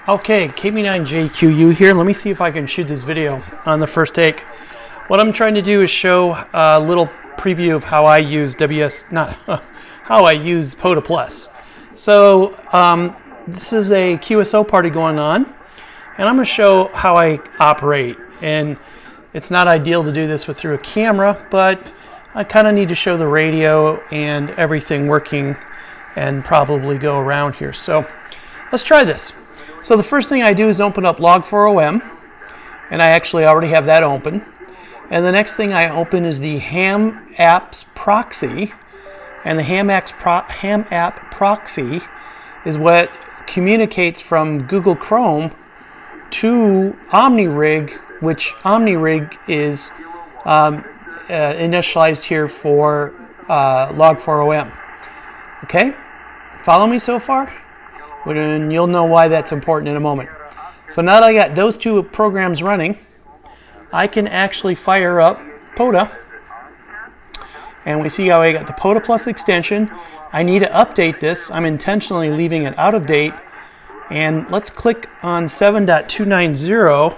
Okay, KB9JQU here. Let me see if I can shoot this video on the first take. What I'm trying to do is show a little preview of how I use how I use POTAplus. So this is a QSO party going on, and I'm going to show how I operate. And it's not ideal to do this through a camera, but I kind of need to show the radio and everything working and probably go around here. So let's try this. So the first thing I do is open up Log4OM, and I actually already have that open. And the next thing I open is the Ham Apps Proxy, and the Ham App Proxy is what communicates from Google Chrome to OmniRig, which OmniRig is initialized here for Log4OM. Okay, follow me so far? And you'll know why that's important in a moment. So now that I got those two programs running, I can actually fire up POTA. And we see how I got the POTAplus extension. I need to update this. I'm intentionally leaving it out of date. And let's click on 7.290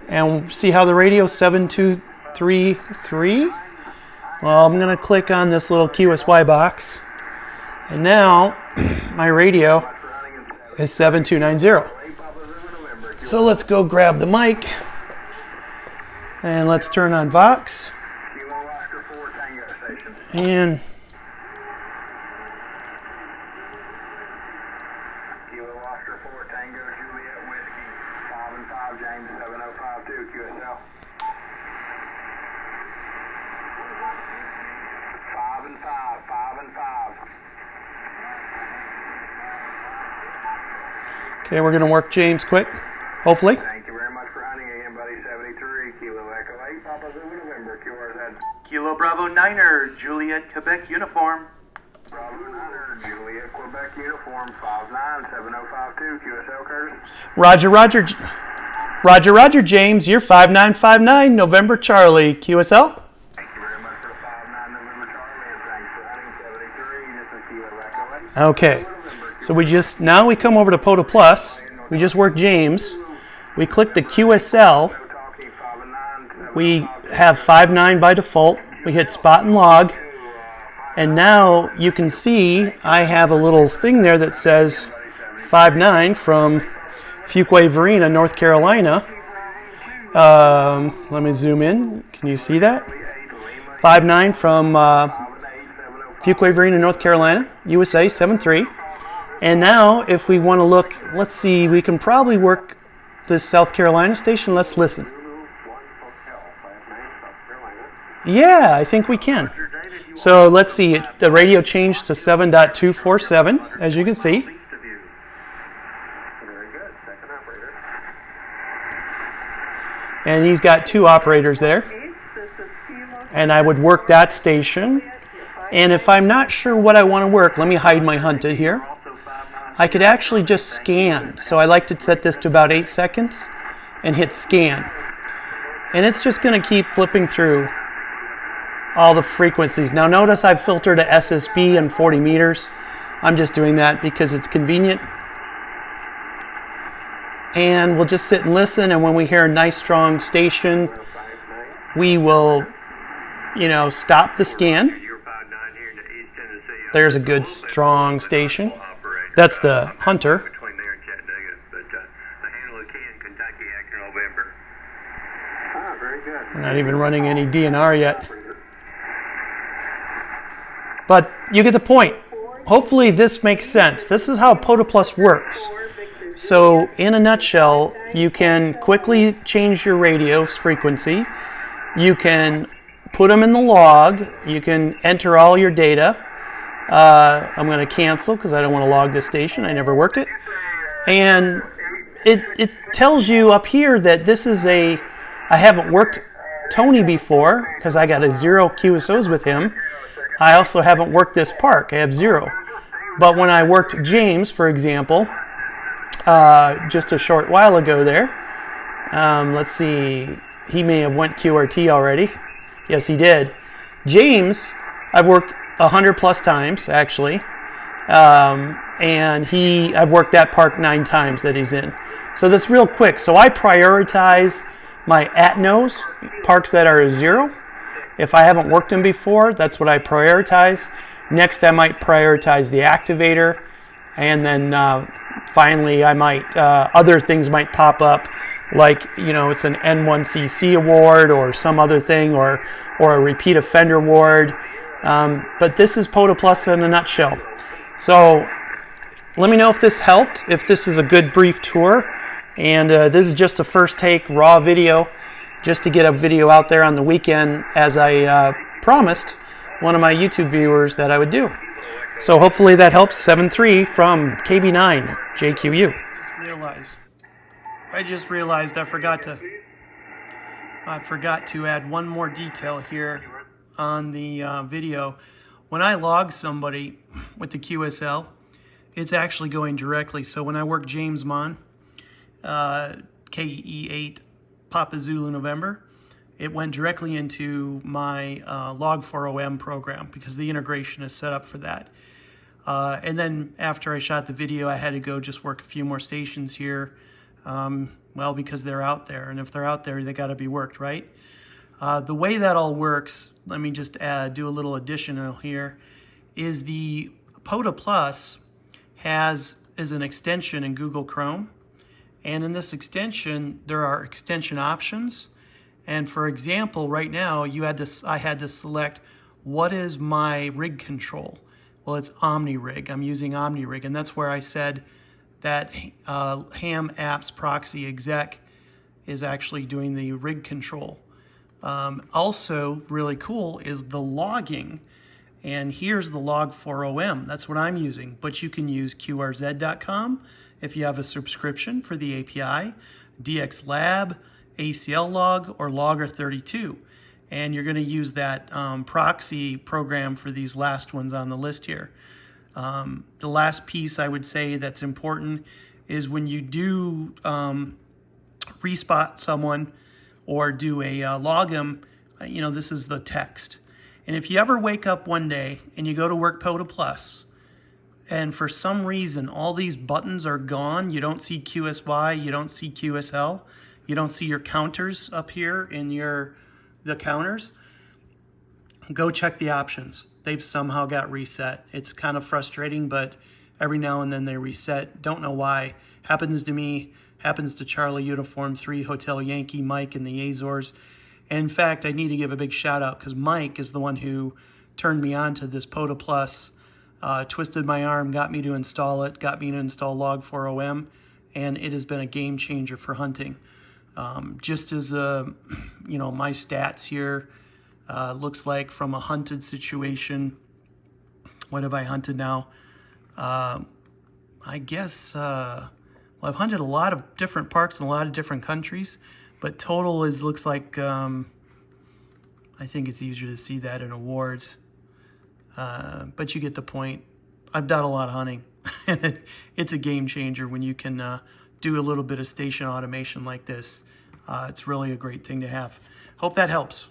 and see how the radio is 7233. Well, I'm going to click on this little QSY box. And now my radio is 7290. So let's go grab the mic and let's turn on Vox. And okay, we're going to work James quick, hopefully. Thank you very much for hunting again, buddy. 73, Kilo Echo 8, Papa Zulu November, QRZ. Kilo Bravo Niner, Juliet, Quebec uniform. Bravo Niner, Juliet, Quebec uniform, 597052, QSL Curtis. Roger, James, you're 5959, November Charlie, QSL. Thank you very much for the 59 November Charlie, and thanks for hunting 73, this is Kilo Echo 8. Okay, so now we come over to POTAplus. We just work James. We click the QSL. We have 59 by default. We hit spot and log. And now you can see I have a little thing there that says 59 from Fuquay Varina, North Carolina. Let me zoom in. Can you see that? 59 from Fuquay Varina, North Carolina, USA 73. And now if we want to look, let's see, we can probably work this South Carolina station. Let's listen. Yeah, I think we can. So let's see, the radio changed to 7.247, as you can see. And he's got two operators there. And I would work that station. And if I'm not sure what I want to work, let me hide my hunted here. I could actually just scan. So I like to set this to about 8 seconds and hit scan. And it's just going to keep flipping through all the frequencies. Now notice I've filtered a SSB and 40 meters. I'm just doing that because it's convenient. And we'll just sit and listen, and when we hear a nice strong station, we will, stop the scan. There's a good strong station. That's the Hunter. We're not even running any DNR yet. But you get the point. Hopefully this makes sense. This is how POTAplus works. So in a nutshell, you can quickly change your radio's frequency. You can put them in the log. You can enter all your data. I'm going to cancel because I don't want to log this station. I never worked it. And it tells you up here that this is I haven't worked Tony before because I got a 0 QSOs with him. I also haven't worked this park. I have 0. But when I worked James, for example, just a short while ago there, let's see, he may have went QRT already. Yes, he did. James, I've worked 100 plus times, actually. and I've worked that park 9 times that he's in. So that's real quick. So I prioritize my at-nos, parks that are a 0. If I haven't worked them before, that's what I prioritize. Next, I might prioritize the activator, and then finally, I might other things might pop up, like it's an N1CC award or some other thing, or a repeat offender award. But this is POTAplus in a nutshell. So let me know if this helped, if this is a good brief tour. And this is just a first take raw video, just to get a video out there on the weekend, as I promised one of my YouTube viewers that I would do. So hopefully that helps. 7-3 from KB9 JQU. I just realized I forgot to add one more detail here on the video. When I log somebody with the QSL, it's actually going directly. So when I work James Mon, KE8 Papa Zulu November, it went directly into my Log4OM program, because the integration is set up for that. And then after I shot the video, I had to go just work a few more stations here, well, because they're out there, and if they're out there, they got to be worked, right? The way that all works, let me just do a little additional here, is the POTAplus is an extension in Google Chrome, and in this extension, there are extension options. And for example, right now, I had to select, what is my rig control? Well, it's OmniRig. I'm using OmniRig, and that's where I said that ham apps proxy exec is actually doing the rig control. Also, really cool is the logging, and here's the Log4OM. That's what I'm using, but you can use QRZ.com if you have a subscription for the API, DXLab, ACL log, or Logger32. And you're going to use that proxy program for these last ones on the list here. The last piece I would say that's important is when you do respot someone or do a logem, this is the text. And if you ever wake up one day and you go to work POTAplus, and for some reason all these buttons are gone, you don't see QSY, you don't see QSL, you don't see your counters up here in the counters, go check the options. They've somehow got reset. It's kind of frustrating, but every now and then they reset. Don't know why. Happens to me, happens to Charlie Uniform 3 Hotel Yankee, Mike in the Azores. And in fact, I need to give a big shout out, because Mike is the one who turned me on to this POTAplus, twisted my arm, got me to install it, got me to install Log4OM, and it has been a game changer for hunting. Just as my stats here looks like from a hunted situation. What have I hunted now? I guess I've hunted a lot of different parks in a lot of different countries, but total looks like I think it's easier to see that in awards. But you get the point. I've done a lot of hunting. It's a game changer when you can do a little bit of station automation like this. It's really a great thing to have. Hope that helps.